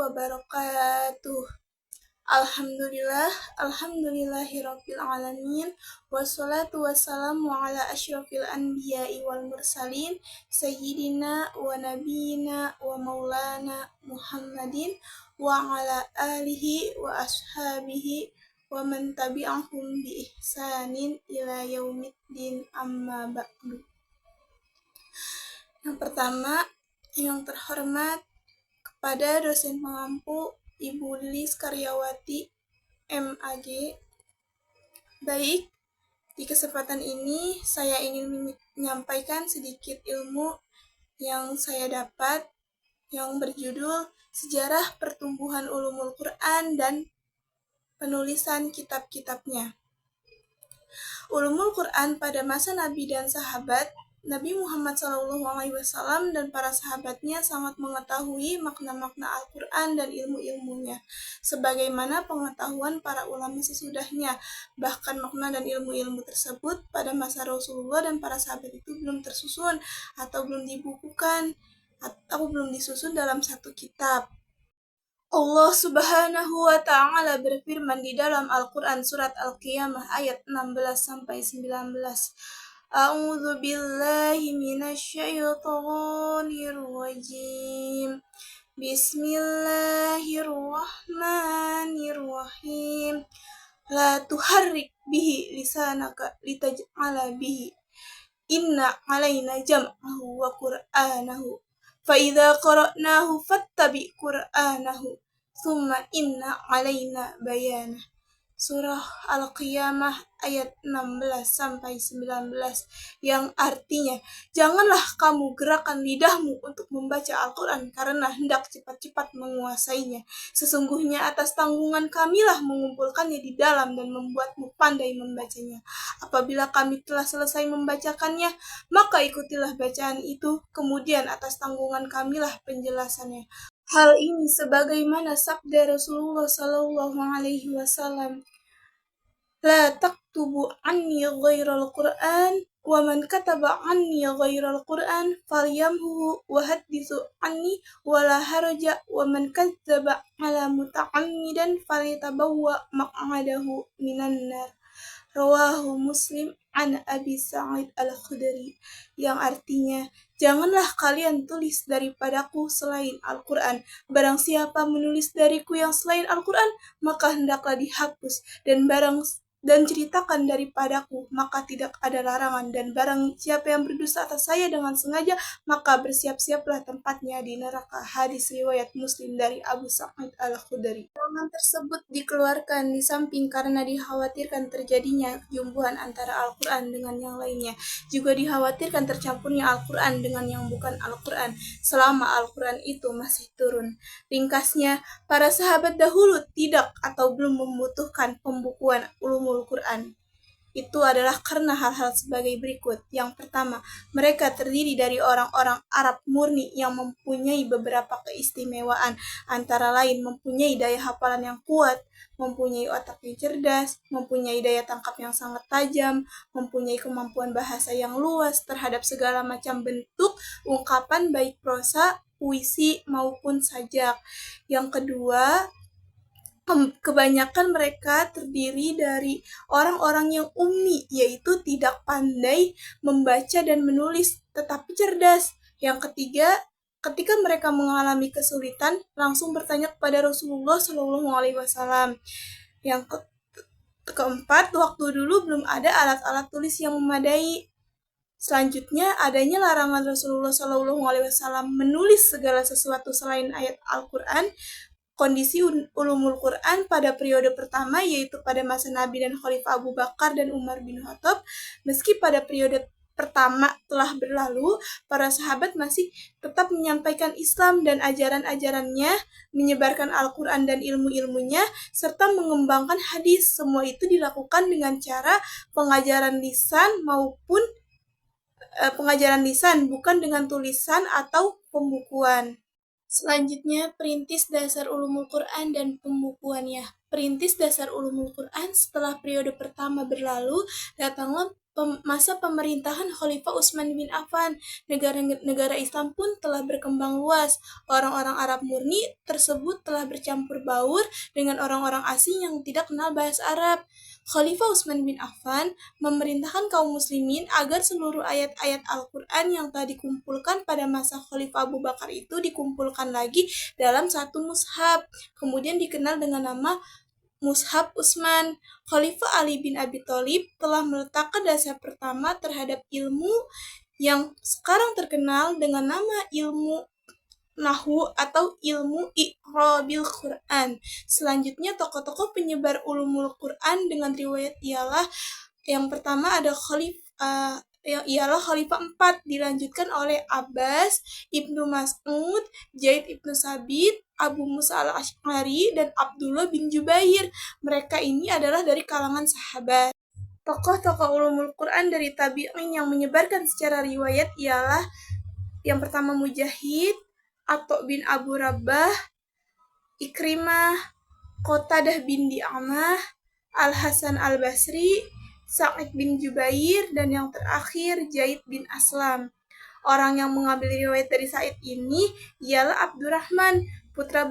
wabarakatuh. Alhamdulillahirabbil alamin, wassalatu wassalamu ala asyrafil anbiya'i wal mursalin, sayyidina wa nabiyina wa maulana Muhammadin wa ala alihi wa ashabihi wa man tabi'ahum bi ihsanin ila yaumiddin, amma ba'du. Yang pertama, yang terhormat kepada dosen pengampu Ibu Lilis Karyawati MAG. Baik, di kesempatan ini saya ingin menyampaikan sedikit ilmu yang saya dapat yang berjudul Sejarah Pertumbuhan Ulumul Quran dan Penulisan Kitab-kitabnya. Ulumul Quran pada masa Nabi dan sahabat Nabi Muhammad SAW dan para sahabatnya sangat mengetahui makna-makna Al-Quran dan ilmu-ilmunya, sebagaimana pengetahuan para ulama sesudahnya. Bahkan makna dan ilmu-ilmu tersebut pada masa Rasulullah dan para sahabat itu belum tersusun atau belum dibukukan atau belum disusun dalam satu kitab. Allah Subhanahu wa Ta'ala berfirman di dalam Al-Quran surat Al-Qiyamah ayat 16-19. A'udzu billahi minasyaitonir rajim. Bismillahirrahmanirrahim. La tuharrik bihi lisanaka litaj'ala bihi. Inna 'alaina jam'ahu wa qur'anahu. Fa idza qara'nahu fattabi' qur'anahu. Tsumma inna 'alaina bayanah. Surah Al-Qiyamah ayat 16-19, yang artinya, janganlah kamu gerakkan lidahmu untuk membaca Al-Quran karena hendak cepat-cepat menguasainya. Sesungguhnya atas tanggungan kamilah mengumpulkannya di dalam dan membuatmu pandai membacanya. Apabila kami telah selesai membacakannya, maka ikutilah bacaan itu, kemudian atas tanggungan kamilah penjelasannya. Hal ini sebagaimana sabda Rasulullah SAW, La taktubu anni ghairal Qur'an, wa man kataba anni ghairal Qur'an falyamhu wa haddithu anni wa la haraja, wa man kadzdzaba ala muta'ammidan falyatabawwa maq'adahu minan nar. Rawahu Muslim an Abi Sa'id Al-Khudri, yang artinya, janganlah kalian tulis daripadaku selain Al-Quran. Barang siapa menulis dariku yang selain Al-Quran, maka hendaklah dihapus, dan ceritakan daripadaku, maka tidak ada larangan. Dan barang siapa yang berdusta atas saya dengan sengaja, maka bersiap-siaplah tempatnya di neraka. Hadis riwayat Muslim dari Abu Sa'id Al-Khudri. Larangan tersebut dikeluarkan di samping karena dikhawatirkan terjadinya jumbuhan antara Al-Quran dengan yang lainnya, juga dikhawatirkan tercampurnya Al-Quran dengan yang bukan Al-Quran selama Al-Quran itu masih turun. Ringkasnya, para sahabat dahulu tidak atau belum membutuhkan pembukuan ulumul Quran. Itu adalah karena hal-hal sebagai berikut. Yang pertama, mereka terdiri dari orang-orang Arab murni yang mempunyai beberapa keistimewaan, antara lain mempunyai daya hafalan yang kuat, mempunyai otak yang cerdas, mempunyai daya tangkap yang sangat tajam, mempunyai kemampuan bahasa yang luas terhadap segala macam bentuk ungkapan baik prosa, puisi maupun sajak. Yang kedua, kebanyakan mereka terdiri dari orang-orang yang ummi, yaitu tidak pandai membaca dan menulis, tetapi cerdas. Yang ketiga, ketika mereka mengalami kesulitan, langsung bertanya kepada Rasulullah SAW. Yang keempat, waktu dulu belum ada alat-alat tulis yang memadai. Selanjutnya, adanya larangan Rasulullah SAW menulis segala sesuatu selain ayat Al-Quran. Kondisi ulumul Quran pada periode pertama, yaitu pada masa Nabi dan Khalifah Abu Bakar dan Umar bin Khattab. Meski pada periode pertama telah berlalu, para sahabat masih tetap menyampaikan Islam dan ajaran-ajarannya, menyebarkan Al-Quran dan ilmu-ilmunya, serta mengembangkan hadis. Semua itu dilakukan dengan cara pengajaran lisan bukan dengan tulisan atau pembukuan. Selanjutnya, perintis dasar ulumul Quran dan pembukuannya. Perintis dasar ulumul Quran setelah periode pertama berlalu, datanglah masa pemerintahan Khalifah Utsman bin Affan, negara Islam pun telah berkembang luas. Orang-orang Arab murni tersebut telah bercampur baur dengan orang-orang asing yang tidak kenal bahasa Arab. Khalifah Utsman bin Affan memerintahkan kaum muslimin agar seluruh ayat-ayat Al-Quran yang telah dikumpulkan pada masa Khalifah Abu Bakar itu dikumpulkan lagi dalam satu mushaf, kemudian dikenal dengan nama Mushaf Utsman. Khalifah Ali bin Abi Thalib telah meletakkan dasar pertama terhadap ilmu yang sekarang terkenal dengan nama ilmu Nahwu atau ilmu Iqrabil Quran. Selanjutnya tokoh-tokoh penyebar ulumul Quran dengan riwayat ialah yang pertama ada yang ialah Khalifah 4, dilanjutkan oleh Abbas, Ibnu Mas'ud, Zaid Ibnu Sabit, Abu Musa al-Asy'ari, dan Abdullah bin Jubair. Mereka ini adalah dari kalangan sahabat. Tokoh-tokoh ulumul Quran dari tabi'in yang menyebarkan secara riwayat ialah yang pertama Mujahid, Atha bin Abu Rabah, Ikrimah, Qatadah bin Di'amah, Al-Hasan al-Basri, Sa'id bin Jubair, dan yang terakhir Zaid bin Aslam. Orang yang mengambil riwayat dari Sa'id ini ialah Abdurrahman, putra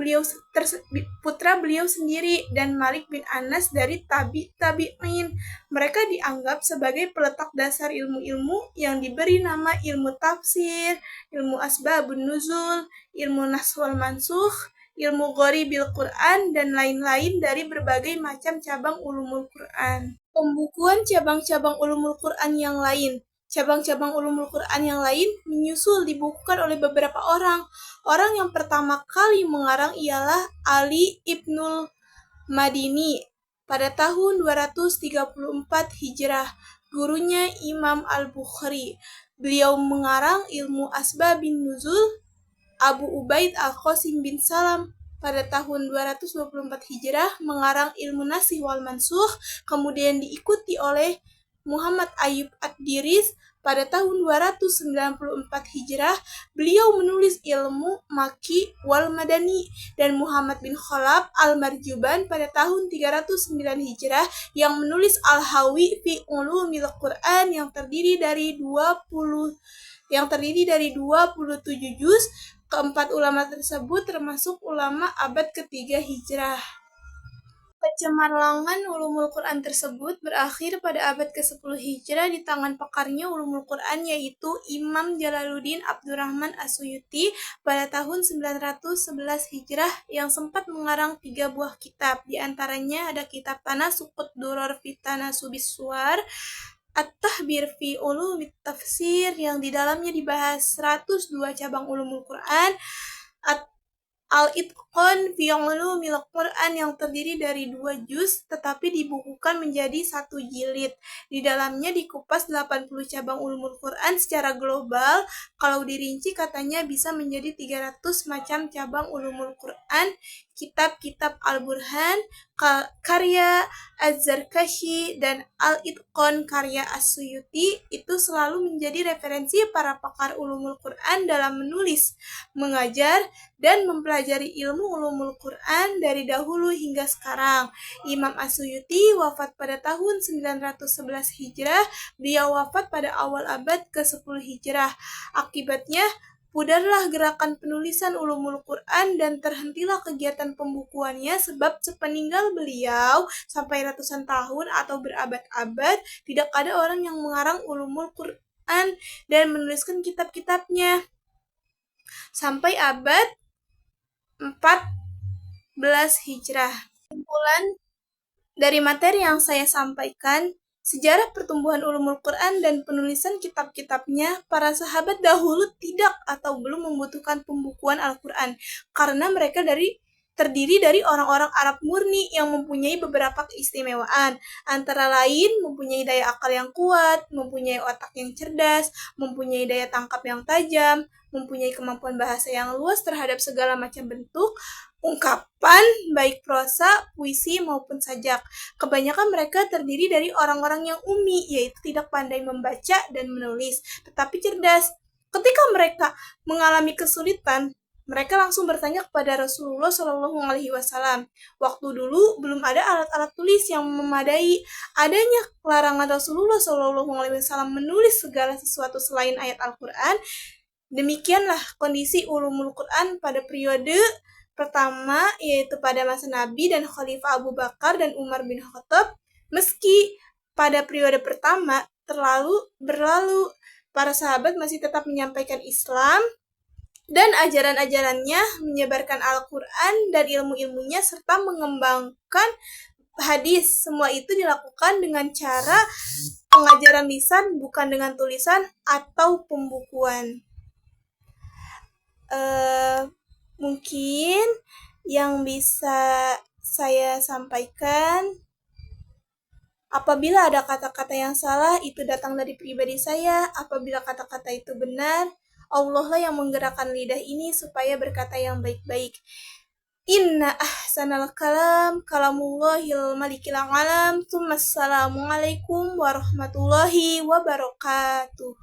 beliau sendiri, dan Malik bin Anas dari tabi'in. Mereka dianggap sebagai peletak dasar ilmu-ilmu yang diberi nama ilmu tafsir, ilmu asbabun nuzul, ilmu nas wal mansukh, ilmu ghoribil Quran, dan lain-lain dari berbagai macam cabang ulumul Quran. Pembukuan cabang-cabang ulumul Quran yang lain. Cabang-cabang ulumul Quran yang lain menyusul dibukukan oleh beberapa orang. Orang yang pertama kali mengarang ialah Ali Ibnul Madini pada tahun 234 Hijrah. Gurunya Imam Al-Bukhari. Beliau mengarang ilmu asbabin nuzul. Abu Ubaid Al-Qasim bin Salam pada tahun 224 Hijrah mengarang ilmu nasih wal mansukh, kemudian diikuti oleh Muhammad Ayyub Ad-Diris pada tahun 294 Hijrah. Beliau menulis ilmu Maki wal Madani, dan Muhammad bin Khalaf Al-Marjuban pada tahun 309 Hijrah yang menulis Al-Hawi fi Ulumil Quran yang terdiri dari 27 juz. Keempat ulama tersebut termasuk ulama abad ketiga Hijrah. Kecemerlangan ulumul Quran tersebut berakhir pada abad ke-10 Hijrah di tangan pakarnya ulumul Quran, yaitu Imam Jalaluddin Abdurrahman As-Suyuti pada tahun 911 Hijrah yang sempat mengarang 3 buah kitab. Di antaranya ada kitab Tanasuqud Duror fi Tanasubis Suwar, At-Tahbir fi Ulumit Tafsir yang di dalamnya dibahas 102 cabang ulumul Quran, Al-Itqan fi Ulumil Quran yang terdiri dari 2 juz tetapi dibukukan menjadi 1 jilid. Di dalamnya dikupas 80 cabang ulumul Quran secara global. Kalau dirinci katanya bisa menjadi 300 macam cabang ulumul Quran. Kitab-kitab Al-Burhan karya Az-Zarkashi dan Al-Itqan karya As-Suyuti itu selalu menjadi referensi para pakar ulumul Quran dalam menulis, mengajar, dan mempelajari ilmu ulumul Quran dari dahulu hingga sekarang. Imam As-Suyuti wafat pada tahun 911 Hijrah. Beliau wafat pada awal abad ke-10 Hijrah. Akibatnya pudarlah gerakan penulisan ulumul Quran dan terhentilah kegiatan pembukuannya, sebab sepeninggal beliau sampai ratusan tahun atau berabad-abad tidak ada orang yang mengarang ulumul Quran dan menuliskan kitab-kitabnya. Sampai abad 14 Hijrah. Kesimpulan dari materi yang saya sampaikan, sejarah pertumbuhan ulumul Quran dan penulisan kitab-kitabnya, para sahabat dahulu tidak atau belum membutuhkan pembukuan Al-Quran karena mereka terdiri dari orang-orang Arab murni yang mempunyai beberapa keistimewaan, antara lain mempunyai daya akal yang kuat, mempunyai otak yang cerdas, mempunyai daya tangkap yang tajam, mempunyai kemampuan bahasa yang luas terhadap segala macam bentuk ungkapan, baik prosa, puisi, maupun sajak. Kebanyakan mereka terdiri dari orang-orang yang ummi, yaitu tidak pandai membaca dan menulis, tetapi cerdas. Ketika mereka mengalami kesulitan Mereka langsung bertanya kepada Rasulullah Shallallahu Alaihi Wasallam. Waktu dulu belum ada alat-alat tulis yang memadai. Adanya larangan Rasulullah Shallallahu Alaihi Wasallam menulis segala sesuatu selain ayat Al-Quran. Demikianlah kondisi ulumul Quran pada periode pertama, yaitu pada masa Nabi dan Khalifah Abu Bakar dan Umar bin Khattab. Meski pada periode pertama berlalu, para sahabat masih tetap menyampaikan Islam dan ajaran-ajarannya, menyebarkan Al-Quran dan ilmu-ilmunya, serta mengembangkan hadis. Semua itu dilakukan dengan cara pengajaran lisan, bukan dengan tulisan atau pembukuan. Mungkin yang bisa saya sampaikan, apabila ada kata-kata yang salah, itu datang dari pribadi saya. Apabila kata-kata itu benar, Allah lah yang menggerakkan lidah ini supaya berkata yang baik-baik. Inna ahsanal kalam kalamullahil malikil alam. Assalamualaikum warahmatullahi wabarakatuh.